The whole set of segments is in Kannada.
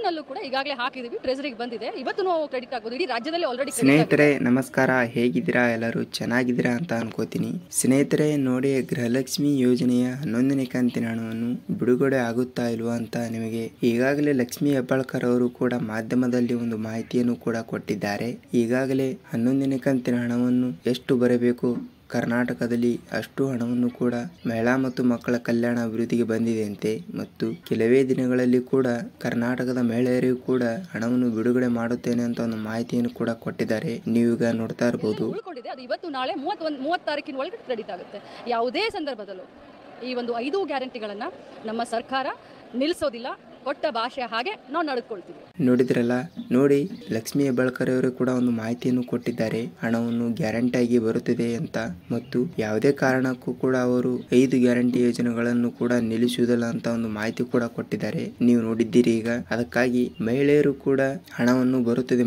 ಜೂನ್ ನಲ್ಲೂ ಕೂಡ ಈಗಾಗಲೇ ಹಾಕಿದೀವಿ, ಟ್ರೆಜರಿಗೆ ಬಂದಿದೆ. ಇವತ್ತು ನಾವು ಕ್ರೆಡಿಟ್ ಆಗ್ಬೋದು, ಇಡೀ ರಾಜ್ಯದಲ್ಲಿ ಆಲ್ರೆಡಿ ಸ್ನೇಹಿತರೆ ನಮಸ್ಕಾರ, ಹೇಗಿದ್ದೀರಾ? ಎಲ್ಲರೂ ಚೆನ್ನಾಗಿದ್ದೀರಾ ಅಂತ ಅನ್ಕೋತೀನಿ. ಸ್ನೇಹಿತರೆ ನೋಡಿ, ಗೃಹಲಕ್ಷ್ಮಿ ಯೋಜನೆಯ 11ನೇ ಕಂತಿನ ಹಣವನ್ನು ಬಿಡುಗಡೆ ಆಗುತ್ತಾ ಇಲ್ವಾ ಅಂತ ನಿಮಗೆ ಈಗಾಗಲೇ ಲಕ್ಷ್ಮಿ ಹೆಬ್ಬಾಳ್ಕರ್ ಅವರು ಕೂಡ ಮಾಧ್ಯಮದಲ್ಲಿ ಒಂದು ಮಾಹಿತಿಯನ್ನು ಕೂಡ ಕೊಟ್ಟಿದ್ದಾರೆ. ಈಗಾಗಲೇ 11ನೇ ಕಂತಿನ ಹಣವನ್ನು ಎಷ್ಟು ಬರಬೇಕು ಕರ್ನಾಟಕದಲ್ಲಿ ಅಷ್ಟು ಹಣವನ್ನು ಕೂಡ ಮಹಿಳಾ ಮತ್ತು ಮಕ್ಕಳ ಕಲ್ಯಾಣ ಅಭಿವೃದ್ಧಿಗೆ ಬಂದಿದೆಯಂತೆ ಮತ್ತು ಕೆಲವೇ ದಿನಗಳಲ್ಲಿ ಕೂಡ ಕರ್ನಾಟಕದ ಮಹಿಳೆಯರಿಗೂ ಕೂಡ ಹಣವನ್ನು ಬಿಡುಗಡೆ ಮಾಡುತ್ತೇನೆ ಅಂತ ಒಂದು ಮಾಹಿತಿಯನ್ನು ಕೂಡ ಕೊಟ್ಟಿದ್ದಾರೆ. ನೀವೀಗ ನೋಡ್ತಾ ಇರಬಹುದು. ಉಳ್ಕೊಂಡಿದೆ, ಅದು ಇವತ್ತು ನಾಳೆ 30 ತಾರೀಕಿನ ಒಳಗೆ ಕ್ರೆಡಿಟ್ ಆಗುತ್ತೆ. ಯಾವುದೇ ಸಂದರ್ಭದಲ್ಲೂ ಈ ಒಂದು 5 ಗ್ಯಾರಂಟಿಗಳನ್ನ ನಮ್ಮ ಸರ್ಕಾರ ನಿಲ್ಲಿಸೋದಿಲ್ಲ. ಕೊಟ್ಟ ಭಾಷೆ ಹಾಗೆ ನಾವು ನಡೆದುಕೊಳ್ತೀವಿ. ನೋಡಿದ್ರಲ್ಲ, ನೋಡಿ ಲಕ್ಷ್ಮಿ ಹೆಬ್ಬಾಳ್ಕರ್ ಅವರು ಕೂಡ ಒಂದು ಮಾಹಿತಿಯನ್ನು ಕೊಟ್ಟಿದ್ದಾರೆ. ಹಣವನ್ನು ಗ್ಯಾರಂಟಿಯಾಗಿ ಬರುತ್ತದೆ ಅಂತ ಮತ್ತು ಯಾವುದೇ ಕಾರಣಕ್ಕೂ ಕೂಡ ಅವರು 5 ಗ್ಯಾರಂಟಿ ಯೋಜನೆಗಳನ್ನು ಕೂಡ ನಿಲ್ಲಿಸುವುದಿಲ್ಲ ಅಂತ ಒಂದು ಮಾಹಿತಿ ಕೂಡ ಕೊಟ್ಟಿದ್ದಾರೆ. ನೀವು ನೋಡಿದ್ದೀರಿ. ಈಗ ಅದಕ್ಕಾಗಿ ಮಹಿಳೆಯರು ಕೂಡ ಹಣವನ್ನು ಬರುತ್ತದೆ.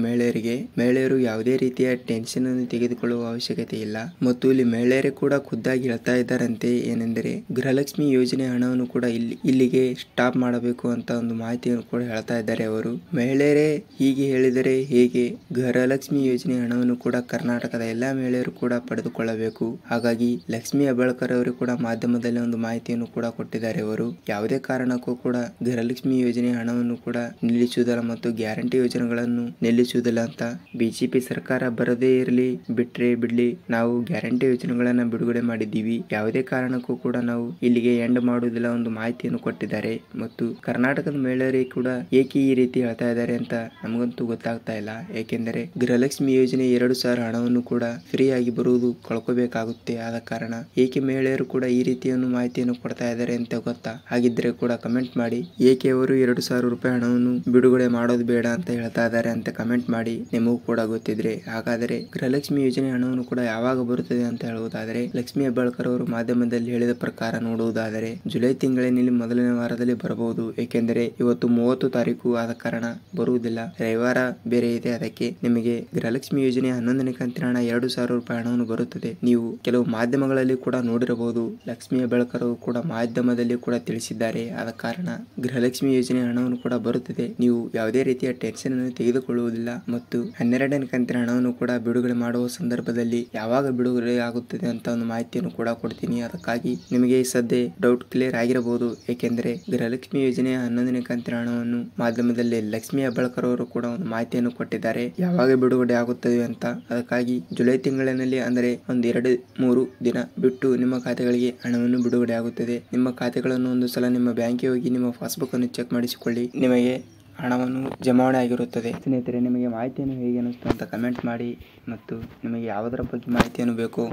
ಮಹಿಳೆಯರು ಯಾವುದೇ ರೀತಿಯ ಟೆನ್ಷನ್ ಅನ್ನು ತೆಗೆದುಕೊಳ್ಳುವ ಅವಶ್ಯಕತೆ ಇಲ್ಲ ಮತ್ತು ಇಲ್ಲಿ ಮಹಿಳೆಯರೇ ಕೂಡ ಖುದ್ದಾಗಿ ಹೇಳ್ತಾ ಇದ್ದಾರಂತೆ, ಏನೆಂದರೆ ಗೃಹಲಕ್ಷ್ಮಿ ಯೋಜನೆ ಹಣವನ್ನು ಕೂಡ ಇಲ್ಲಿಗೆ ಸ್ಟಾಪ್ ಮಾಡಬೇಕು ಅಂತ ಒಂದು ಮಾಹಿತಿಯನ್ನು ಕೂಡ ಹೇಳ್ತಾ ಇದ್ದಾರೆ ಅವರು. ಮಹಿಳೆಯರೇ ಹೀಗೆ ಹೇಳಿದರೆ ಹೇಗೆ? ಗೃಹಲಕ್ಷ್ಮಿ ಯೋಜನೆ ಹಣವನ್ನು ಕೂಡ ಕರ್ನಾಟಕದ ಎಲ್ಲಾ ಮಹಿಳೆಯರು ಕೂಡ ಪಡೆದುಕೊಳ್ಳಬೇಕು. ಹಾಗಾಗಿ ಲಕ್ಷ್ಮಿ ಹೆಬ್ಬಾಳ್ಕರ್ ಅವರು ಕೂಡ ಮಾಧ್ಯಮದಲ್ಲಿ ಒಂದು ಮಾಹಿತಿಯನ್ನು ಕೂಡ ಕೊಟ್ಟಿದ್ದಾರೆ. ಅವರು ಯಾವುದೇ ಕಾರಣಕ್ಕೂ ಕೂಡ ಗೃಹಲಕ್ಷ್ಮಿ ಯೋಜನೆ ಹಣವನ್ನು ಕೂಡ ನಿಲ್ಲಿಸುವುದಿಲ್ಲ ಮತ್ತು ಗ್ಯಾರಂಟಿ ಯೋಜನೆಗಳನ್ನು ನಿಲ್ಲಿಸುವುದಿಲ್ಲ ಅಂತ. ಬಿಜೆಪಿ ಸರ್ಕಾರ ಬರದೇ ಇರಲಿ ಬಿಟ್ರೆ ಬಿಡ್ಲಿ, ನಾವು ಗ್ಯಾರಂಟಿ ಯೋಜನೆಗಳನ್ನ ಬಿಡುಗಡೆ ಮಾಡಿದ್ದೀವಿ, ಯಾವುದೇ ಕಾರಣಕ್ಕೂ ಕೂಡ ನಾವು ಇಲ್ಲಿಗೆ ಎಂಡ್ ಮಾಡುವುದಿಲ್ಲ ಒಂದು ಮಾಹಿತಿಯನ್ನು ಕೊಟ್ಟಿದ್ದಾರೆ. ಮತ್ತು ಕರ್ನಾಟಕದ ಮಹಿಳೆಯರಿಗೆ ಕೂಡ ಏಕೆ ಈ ರೀತಿ ಹೇಳ್ತಾ ಇದ್ದಾರೆ ಅಂತ ನಮಗಂತೂ ಗೊತ್ತಾಗ್ತಾ ಇಲ್ಲ. ಏಕೆಂದರೆ ಗೃಹಲಕ್ಷ್ಮಿ ಯೋಜನೆ 2,000 ಹಣವನ್ನು ಕೂಡ ಫ್ರೀ ಆಗಿ ಬರುವುದು ಕಳ್ಕೋಬೇಕಾಗುತ್ತೆ. ಆದ ಕಾರಣ ಏಕೆ ಮಹಿಳೆಯರು ಕೂಡ ಈ ರೀತಿಯನ್ನು ಮಾಹಿತಿಯನ್ನು ಕೊಡ್ತಾ ಇದ್ದಾರೆ ಅಂತ ಗೊತ್ತಾ? ಹಾಗಿದ್ರೆ ಕೂಡ ಕಮೆಂಟ್ ಮಾಡಿ. ಏಕೆ ಅವರು 2,000 ರೂಪಾಯಿ ಹಣವನ್ನು ಬಿಡುಗಡೆ ಮಾಡೋದು ಬೇಡ ಅಂತ ಹೇಳ್ತಾ ಇದ್ದಾರೆ ಅಂತ ಕಮೆಂಟ್ ಮಾಡಿ, ನಿಮಗೂ ಕೂಡ ಗೊತ್ತಿದ್ರೆ. ಹಾಗಾದರೆ ಗೃಹಲಕ್ಷ್ಮಿ ಯೋಜನೆ ಹಣವನ್ನು ಕೂಡ ಯಾವಾಗ ಬರುತ್ತದೆ ಅಂತ ಹೇಳುವುದಾದರೆ, ಲಕ್ಷ್ಮಿ ಹೆಬ್ಬಾಳ್ಕರ್ ಅವರು ಮಾಧ್ಯಮದಲ್ಲಿ ಹೇಳಿದ ಪ್ರಕಾರ ನೋಡುವುದಾದರೆ ಜುಲೈ ತಿಂಗಳಿನಲ್ಲಿ ಮೊದಲನೇ ವಾರದಲ್ಲಿ ಬರಬಹುದು. ಏಕೆಂದರೆ ಇವತ್ತು 30 ತಾರೀಕು ಆದ ಕಾರಣ ಬರುವುದಿಲ್ಲ, ರವಿವಾರ ಬೇರೆ ಇದೆ. ಅದಕ್ಕೆ ನಿಮಗೆ ಗೃಹಲಕ್ಷ್ಮಿ ಯೋಜನೆ 11ನೇ ಕಂತಿನ ಹಣ 2,000 ರೂಪಾಯಿ ಹಣವನ್ನು ಬರುತ್ತದೆ. ನೀವು ಕೆಲವು ಮಾಧ್ಯಮಗಳಲ್ಲಿ ಕೂಡ ನೋಡಿರಬಹುದು. ಲಕ್ಷ್ಮಿ ಹೆಬ್ಬಾಳ್ಕರ್ ಅವರು ಕೂಡ ಮಾಧ್ಯಮದಲ್ಲಿ ಕೂಡ ತಿಳಿಸಿದ್ದಾರೆ. ಆದ ಕಾರಣ ಗೃಹಲಕ್ಷ್ಮಿ ಯೋಜನೆ ಹಣವನ್ನು ಕೂಡ ಬರುತ್ತದೆ. ನೀವು ಯಾವುದೇ ರೀತಿಯ ಟೆನ್ಷನ್ ಅನ್ನು ತೆಗೆದುಕೊಳ್ಳುವುದಿಲ್ಲ ಮತ್ತು 12ನೇ ಕಂತಿನ ಹಣವನ್ನು ಕೂಡ ಬಿಡುಗಡೆ ಮಾಡುವ ಸಂದರ್ಭದಲ್ಲಿ ಯಾವಾಗ ಬಿಡುಗಡೆ ಆಗುತ್ತದೆ ಅಂತ ಒಂದು ಮಾಹಿತಿಯನ್ನು ಕೂಡ ಕೊಡ್ತೀನಿ. ಅದಕ್ಕಾಗಿ ನಿಮಗೆ ಸದ್ಯ ಡೌಟ್ ಕ್ಲಿಯರ್ ಆಗಿರಬಹುದು. ಏಕೆಂದರೆ ಗೃಹಲಕ್ಷ್ಮಿ ಯೋಜನೆ 11ನೇ ಕಂತಿನ ಹಣವನ್ನು ಮಾಧ್ಯಮದಲ್ಲಿ ಲಕ್ಷ್ಮಿ ಹೆಬ್ಬಾಳ್ಕರ್ ಅವರು ಕೂಡ ಒಂದು ಮಾಹಿತಿಯನ್ನು ಕೊಟ್ಟಿದ್ದಾರೆ, ಯಾವಾಗ ಬಿಡುಗಡೆ ಆಗುತ್ತದೆ ಅಂತ. ಅದಕ್ಕಾಗಿ ಜುಲೈ ತಿಂಗಳಿನಲ್ಲಿ ಅಂದರೆ ಒಂದು 2-3 ದಿನ ಬಿಟ್ಟು ನಿಮ್ಮ ಖಾತೆಗಳಿಗೆ ಹಣವನ್ನು ಬಿಡುಗಡೆ ಆಗುತ್ತದೆ. ನಿಮ್ಮ ಖಾತೆಗಳನ್ನು ಒಂದು ಸಲ ನಿಮ್ಮ ಬ್ಯಾಂಕಿಗೆ ಹೋಗಿ ನಿಮ್ಮ ಪಾಸ್ಬುಕ್ ಅನ್ನು ಚೆಕ್ ಮಾಡಿಸಿಕೊಳ್ಳಿ, ನಿಮಗೆ ಹಣವನ್ನು ಜಮಾವಣೆ ಆಗಿರುತ್ತದೆ. ಸ್ನೇಹಿತರೆ, ನಿಮಗೆ ಮಾಹಿತಿಯನ್ನು ಹೇಗೆ ಅನಿಸ್ತು ಅಂತ ಕಮೆಂಟ್ ಮಾಡಿ ಮತ್ತು ನಿಮಗೆ ಯಾವುದರ ಬಗ್ಗೆ ಮಾಹಿತಿಯನ್ನು ಬೇಕೋ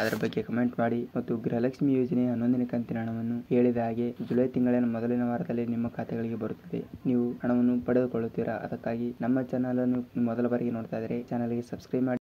ಅದರ ಬಗ್ಗೆ ಕಮೆಂಟ್ ಮಾಡಿ. ಮತ್ತು ಗೃಹಲಕ್ಷ್ಮಿ ಯೋಜನೆ 11ನೇ ಕಂತಿನ ಹಣವನ್ನು ಹೇಳಿದ ಹಾಗೆ ಜುಲೈ ತಿಂಗಳಿನ ಮೊದಲನೇ ವಾರದಲ್ಲಿ ನಿಮ್ಮ ಖಾತೆಗಳಿಗೆ ಬರುತ್ತದೆ. ನೀವು ಹಣವನ್ನು ಪಡೆದುಕೊಳ್ಳುತ್ತೀರಾ. ಅದಕ್ಕಾಗಿ ನಮ್ಮ ಚಾನಲ್ ಅನ್ನು ಮೊದಲ ಬಾರಿಗೆ ನೋಡ್ತಾ ಇದ್ದರೆ ಚಾನಲ್ಗೆ ಸಬ್ಸ್ಕ್ರೈಬ್ ಮಾಡಿ.